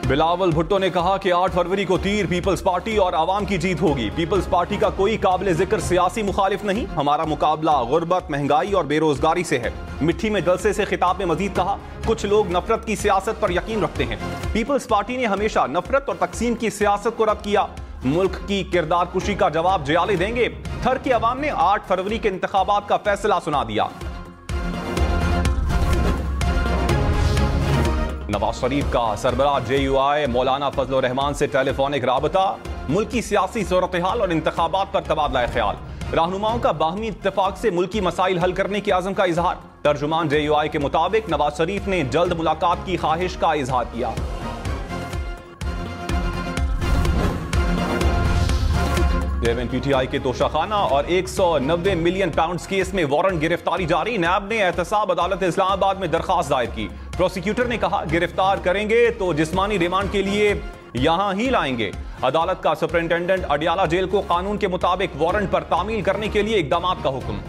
बिलावल भुट्टो ने कहा कि 8 फरवरी को तीर पीपल्स पार्टी और आवाम की जीत होगी। पीपल्स पार्टी का कोई काबिल जिक्र सियासी मुखालिफ नहीं, हमारा मुकाबला गुर्बत, महंगाई और बेरोजगारी से है। मिट्टी में जलसे से खिताब में मजीद कहा, कुछ लोग नफरत की सियासत पर यकीन रखते हैं। पीपल्स पार्टी ने हमेशा नफरत और तकसीम की सियासत को रद्द किया। मुल्क की किरदार कुशी का जवाब जयाले देंगे। थर की आवाम ने 8 फरवरी के इंतखाबात का फैसला सुना दिया। नवाज शरीफ का सरबराह JUI मौलाना फजल रहमान से टेलीफोनिक राबता, मुल्की सियासी सूरत हाल और इंतखाबात पर तबादला ख्याल। रहनुमाओं का बाहमी इत्तेफाक से मुल्की मसाइल हल करने की आज़म का इजहार। तर्जुमान JUI के मुताबिक नवाज शरीफ ने जल्द मुलाकात की ख्वाहिश का इजहार किया। PTI के तोशाखाना और 190 मिलियन पाउंड केस में वारंट गिरफ्तारी जारी। नैब ने एहतसाब अदालत इस्लामाबाद में दरखास्त दायर की। प्रोसिक्यूटर ने कहा, गिरफ्तार करेंगे तो जिस्मानी रिमांड के लिए यहां ही लाएंगे। अदालत का सुपरिंटेंडेंट अडियाला जेल को कानून के मुताबिक वारंट पर तामील करने के लिए इकदामात का हुक्म।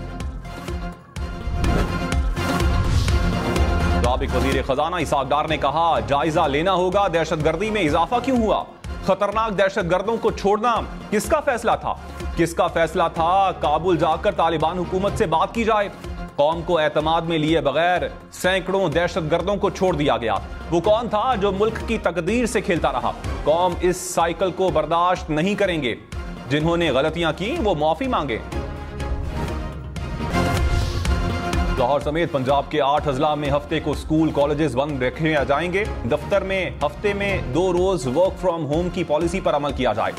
साबिक वजीर खजाना इसाक डार ने कहा, जायजा लेना होगा दहशतगर्दी में इजाफा क्यों हुआ। खतरनाक दहशतगर्दों को छोड़ना किसका फैसला था? किसका फैसला था काबुल जाकर तालिबान हुकूमत से बात की जाए? कौम को एतमाद में लिए बगैर सैकड़ों दहशतगर्दों को छोड़ दिया गया। वो कौन था जो मुल्क की तकदीर से खेलता रहा? कौम इस साइकिल को बर्दाश्त नहीं करेंगे। जिन्होंने गलतियां की वो माफी मांगे। लाहौर समेत पंजाब के 8 अजला में हफ्ते को स्कूल कॉलेजेस बंद रखे जाएंगे। दफ्तर में हफ्ते में 2 रोज वर्क फ्रॉम होम की पॉलिसी पर अमल किया जाए।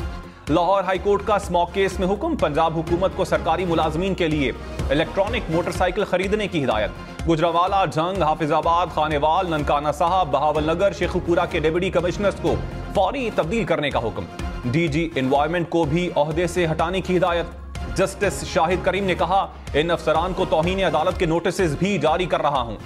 लाहौर हाईकोर्ट का स्मॉक केस में हुक्म, पंजाब हुकूमत को सरकारी मुलाजमीन के लिए इलेक्ट्रॉनिक मोटरसाइकिल खरीदने की हिदायत। गुजरावाला, जंग, हाफिजाबाद, खानेवाल, ननकाना साहब, बहावलनगर, शेखुपुरा के डिप्टी कमिश्नर्स को फौरी तब्दील करने का हुक्म। DG एनवायरमेंट को भी ओहदे से हटाने की हिदायत। जस्टिस शाहिद करीम ने कहा, इन अफसरान को तौहीन अदालत के नोटिस भी जारी कर रहा हूं।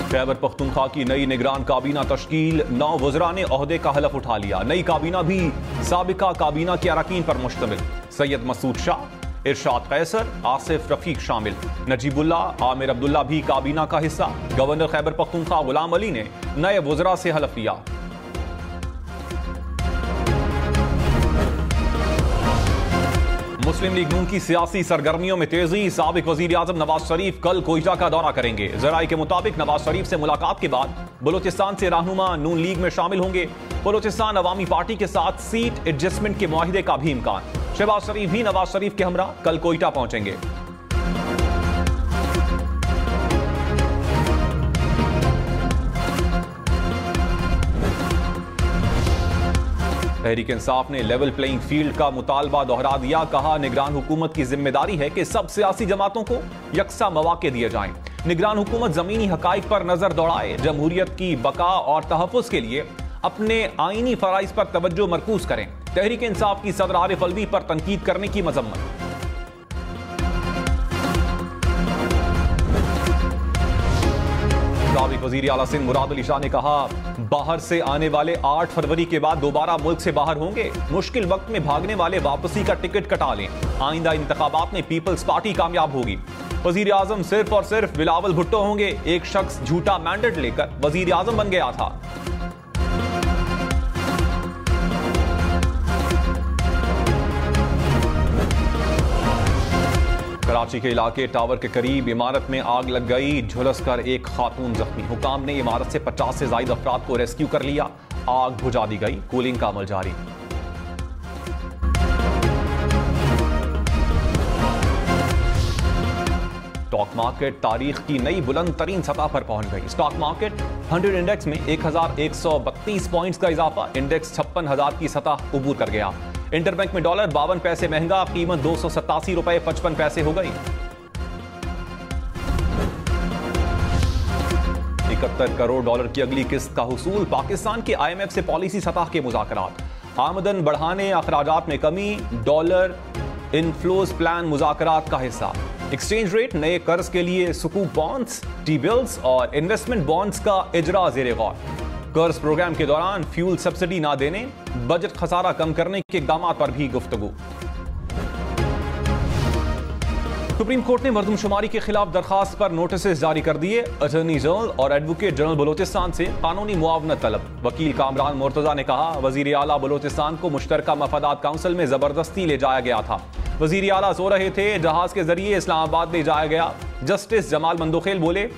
खैबर पख्तूनख्वा की नई निगरान काबीना तश्कील, 9 वज़रा ने ओहदे का हलफ उठा लिया। नई काबीना भी साबिका काबीना के अरकान पर मुश्तमिल। सैयद मसूद शाह, इरशाद कैसर, आसिफ रफीक शामिल। नजीबुल्ला, आमिर अब्दुल्ला भी काबीना का हिस्सा। गवर्नर खैबर पख्तूनख्वा गुलाम अली ने नए वज़रा से हलफ लिया। मुस्लिम लीग नून की सियासी सरगर्मियों में तेजी। साबिक वजीर आजम नवाज शरीफ कल कोयटा का दौरा करेंगे। जराये के मुताबिक नवाज शरीफ से मुलाकात के बाद बलूचिस्तान से रहनुमा नून लीग में शामिल होंगे। बलूचिस्तान अवामी पार्टी के साथ सीट एडजस्टमेंट के मुआहिदे का भी इम्कान। शहबाज शरीफ भी नवाज शरीफ के हमरा कल कोयटा पहुंचेंगे। तहरीक इंसाफ ने लेवल प्लेइंग फील्ड का मुतालबा दोहरा दिया। कहा, निगरान हुकूमत की जिम्मेदारी है कि सब सियासी जमातों को यकसा मौके दिए जाएं। निगरान हुकूमत जमीनी हकाइक पर नजर दौड़ाए। जमहूरियत की बका और तहफ़्फ़ुज़ के लिए अपने आईनी फराइज पर तवज्जो मरकूज करें। तहरीक इंसाफ की सदर आरिफ अलवी पर तनकीद करने की मजम्मत। साबिक वज़ीर आला सिंध मुराद अली शाह ने कहा, बाहर से आने वाले 8 फरवरी के बाद दोबारा मुल्क से बाहर होंगे। मुश्किल वक्त में भागने वाले वापसी का टिकट कटा लें। आइंदा इंतखाबात में पीपल्स पार्टी कामयाब होगी। वजीर आजम सिर्फ और सिर्फ बिलावल भुट्टो होंगे। एक शख्स झूठा मैंडेट लेकर वजीर आजम बन गया था। कराची के इलाके टावर के करीब इमारत में आग लग गई। झुलसकर एक खातून जख्मी। हुकाम ने इमारत से 50 से ज्यादा अफराद को रेस्क्यू कर लिया। आग बुझा दी गई। कूलिंग का अमल जारी। स्टॉक मार्केट तारीख की नई बुलंद तरीन सतह पर पहुंच गई। स्टॉक मार्केट 100 इंडेक्स में 1132 पॉइंट्स का इजाफा। इंडेक्स 56,000 की सतह उबूर कर गया। इंटरबैंक में डॉलर 52 पैसे महंगा। कीमत 287 रुपए 55 पैसे हो गई। 71 करोड़ डॉलर की अगली किस्त का हुसूल। पाकिस्तान के IMF से पॉलिसी सतह के मुज़ाकरात। आमदन बढ़ाने, अखराजात में कमी। डॉलर इनफ्लोज प्लान मुज़ाकरात का हिस्सा। एक्सचेंज रेट, नए कर्ज के लिए सुकूक बॉन्ड्स, टी बिल्स और इन्वेस्टमेंट बॉन्ड्स का इजरा ज़ेरे गौर। कर्ज प्रोग्राम के दौरान फ्यूल सब्सिडी ना देने, बजट खसारा कम करने के इकदाम पर भी गुफ्तगू। सुप्रीम कोर्ट ने मर्दमशुमारी के खिलाफ दरखास्त पर नोटिस जारी कर दिए। अटॉर्नी जनरल और एडवोकेट जनरल बलोचिस्तान से कानूनी मुआवनत तलब। वकील कामरान मुर्तजा ने कहा, वजीर आला बलोचिस्तान को मुश्तरका मफादात काउंसिल में जबरदस्ती ले जाया गया था। वजीर आला सो रहे थे, जहाज के जरिए इस्लामाबाद ले जाया गया। जस्टिस जमाल मंदोखेल बोले,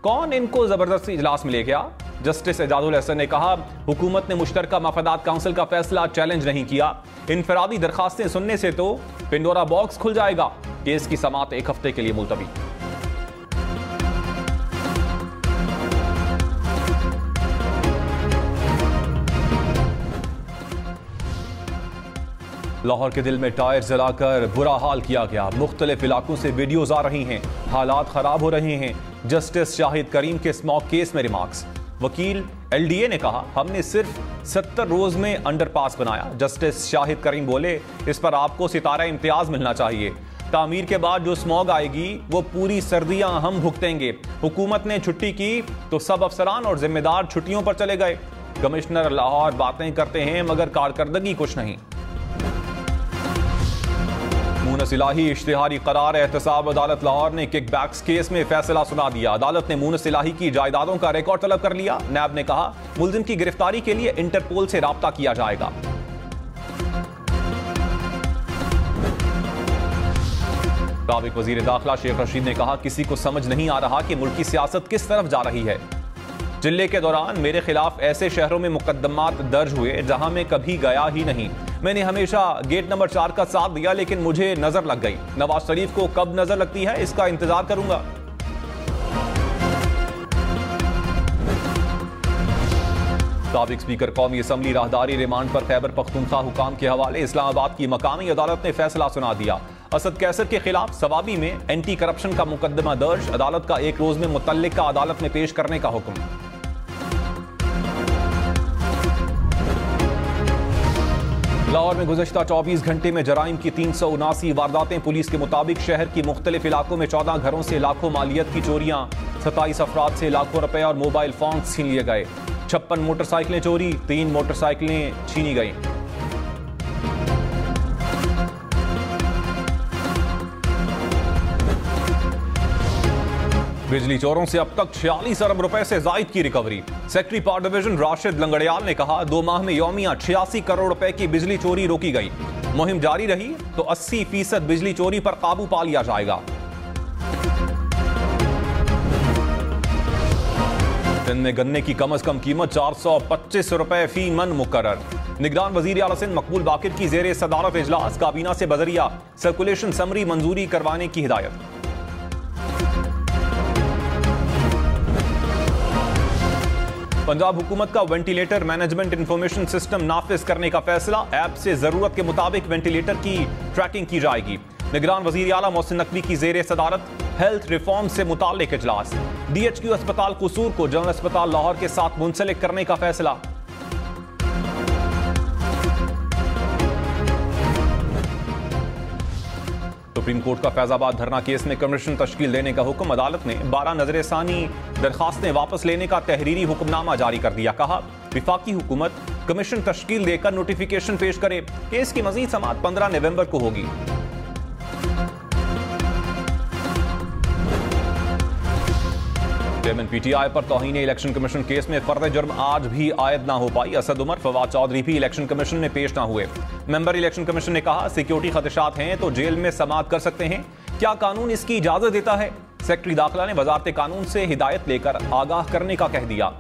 कौन इनको जबरदस्ती इजलास में ले गया? जस्टिस एजाजुल हसन ने कहा, हुकूमत ने मुश्तरका मफादात काउंसिल का फैसला चैलेंज नहीं किया। इनफरादी दरखास्तें सुनने से तो पिंडोरा बॉक्स खुल जाएगा। केस की समाअत एक हफ्ते के लिए मुलतवी। लाहौर के दिल में टायर जलाकर बुरा हाल किया गया। मुख्तलिफ इलाकों से वीडियोज आ रही हैं, हालात खराब हो रहे हैं। जस्टिस शाहिद करीम के स्मॉक केस में रिमार्क्स। वकील LDA ने कहा, हमने सिर्फ 70 रोज में अंडरपास बनाया। जस्टिस शाहिद करीम बोले, इस पर आपको सितारा इम्तियाज मिलना चाहिए। तामीर के बाद जो स्मॉग आएगी वो पूरी सर्दियां हम भुगतेंगे। हुकूमत ने छुट्टी की तो सब अफसरान और जिम्मेदार छुट्टियों पर चले गए। कमिश्नर लाहौर बातें करते हैं मगर कारकर्दगी कुछ नहीं। मूनस इलाही इश्तिहारी करार। एहतसाब अदालत लाहौर ने किकबैक्स केस में फैसला सुना दिया। अदालत ने मूनस इलाही की जायदादों का रिकॉर्ड तलब कर लिया। नैब ने कहा, मुलजिम की गिरफ्तारी के लिए इंटरपोल से राब्ता किया जाएगा। साबिक वजीर दाखिला शेख रशीद ने कहा, किसी को समझ नहीं आ रहा कि मुल्क की सियासत किस तरफ जा रही है। जिले के दौरान मेरे खिलाफ ऐसे शहरों में मुकदमात दर्ज हुए जहां मैं कभी गया ही नहीं। मैंने हमेशा गेट नंबर 4 का साथ दिया, लेकिन मुझे नजर लग गई। नवाज शरीफ को कब नजर लगती है, इसका इंतजार करूंगा। साबिक स्पीकर कौमी असम्बली राहदारी रिमांड पर खैबर पख्तूनख्वा हुकाम के हवाले। इस्लामाबाद की मकामी अदालत ने फैसला सुना दिया। असद कैसर के खिलाफ सवाबी में एंटी करप्शन का मुकदमा दर्ज। अदालत का एक रोज में मुतल्लिका अदालत में पेश करने का हुक्म। लाहौर में गुज़श्ता 24 घंटे में जराइम की 379 वारदातें। पुलिस के मुताबिक शहर की मुख्तलिफ इलाकों में 14 घरों से लाखों मालियत की चोरियां। 27 अफराद से लाखों रुपए और मोबाइल फोन छीन लिए गए। 56 मोटरसाइकिलें चोरी, 3 मोटरसाइकिलें छीनी गईं। बिजली चोरों से अब तक 46 अरब रुपए से जायद की recovery. Secretary power division Rashid Langrial ने कहा, 2 माह में यौमिया 86 करोड़ रुपए की बिजली चोरी रोकी गई। मुहिम जारी रही तो 80% बिजली चोरी पर काबू पा लिया जाएगा। सिंध में गन्ने की कम से कम कीमत 425 रुपए फी मन मुकर्रर। निगरान वजीर आला सिंध मकबूल बाकिर की जेर सदारत इजलास। काबीना से बजरिया सर्कुलेशन समरी मंजूरी करवाने की हिदायत। पंजाब हुकूमत का वेंटिलेटर मैनेजमेंट इंफॉर्मेशन सिस्टम नाफिज करने का फैसला। ऐप से जरूरत के मुताबिक वेंटिलेटर की ट्रैकिंग की जाएगी। निगरान वजीर आला मोहसिन नकवी की जेर सदारत हेल्थ रिफॉर्म से मुताल्लिक इजलास। DHQ अस्पताल कसूर को जनरल अस्पताल लाहौर के साथ मुंसलिक करने का फैसला। सुप्रीम कोर्ट का फैजाबाद धरना केस में कमीशन तश्कील देने का हुक्म। अदालत ने 12 नजरसानी दरखास्तें वापस लेने का तहरीरी हुक्मनामा जारी कर दिया। कहा, विफाकी हुकूमत कमीशन तश्कील देकर नोटिफिकेशन पेश करे। केस की मजीद समाअत 15 नवंबर को होगी। चेयरमैन PTI पर तौहीन इलेक्शन कमीशन केस में फर्द जुर्म आज भी आयद ना हो पाई। असद उमर, फवाद चौधरी भी इलेक्शन कमीशन में पेश ना हुए। मेंबर इलेक्शन कमीशन ने कहा, सिक्योरिटी खदशात हैं तो जेल में समाअत कर सकते हैं। क्या कानून इसकी इजाजत देता है? सेक्रेटरी दाखिला ने वजारत कानून से हिदायत लेकर आगाह करने का कह दिया।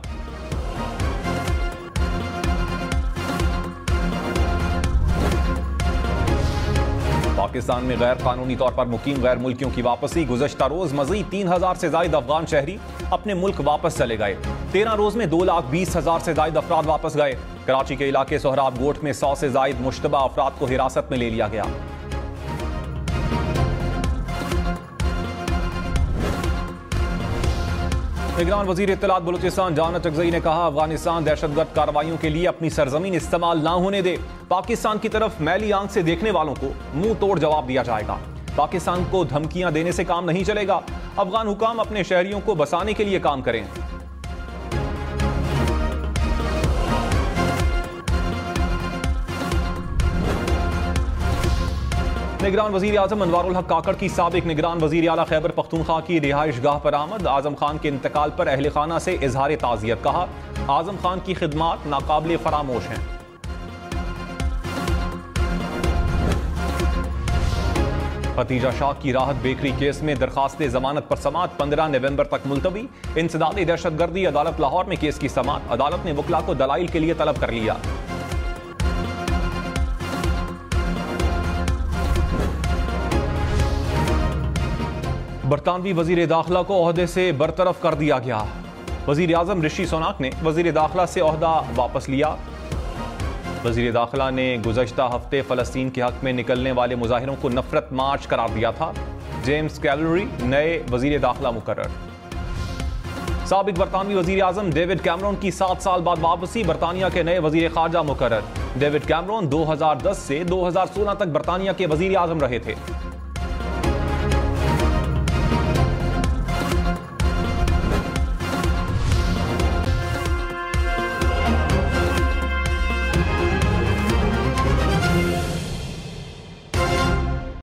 पाकिस्तान में गैर कानूनी तौर पर मुकीम गैर मुल्कियों की वापसी। गुज़श्ता रोज मज़ीद 3000 से ज्यादा अफगान शहरी अपने मुल्क वापस चले गए। 13 रोज में 2,20,000 से ज्यादा अफराद वापस गए। कराची के इलाके सोहराब गोट में 100 से ज्यादा मुश्तबा अफराद को हिरासत में ले लिया गया। निगरान वजीर इत्तलात बलूचिस्तान जाना चकजई ने कहा, अफगानिस्तान दहशतगर्द कार्रवाइयों के लिए अपनी सरजमीन इस्तेमाल ना होने दे। पाकिस्तान की तरफ मैली आंख से देखने वालों को मुंह तोड़ जवाब दिया जाएगा। पाकिस्तान को धमकियां देने से काम नहीं चलेगा। अफगान हुकाम अपने शहरियों को बसाने के लिए काम करें। निगरान वजीर आजम अनवारुल हक काकड़ की साबिक निगरान वजीर आला खैबर पख्तूनख्वा की रिहाइश गाह पर आमद। आजम खान के इंतकाल पर अहले खाना से इजहार ताज़ियत। कहा, आजम खान की खिदमात नाकाबिले फरामोश हैं। खतीजा शाह की राहत बेकरी केस में दरखास्त जमानत पर समाअत 15 नवंबर तक मुलतवी। इंसदादी दहशतगर्दी अदालत लाहौर में केस की समाअत। अदालत ने वकला को दलाइल के लिए तलब कर लिया। बरतानवी वजीर दाखिला को ओहदे से बरतरफ कर दिया गया। वजीर आजम ऋषि सुनाक ने वजीर दाखिला से ओहदा वापस लिया। वजीर दाखिला ने गुज़श्ता हफ्ते फ़लस्तीन के हक में निकलने वाले मुजाहिरों को नफरत मार्च करार दिया था। जेम्स कैलरी नए वजीर दाखिला मुकर्रर। साबिक बरतानवी वजीर आजम डेविड कैमरून की 7 साल बाद वापसी। बरतानिया के नए वजीर खारजा मुकर्रर। डेविड कैमरून 2010 से 2016 तक बरतानिया के वजीर आजम रहे थे।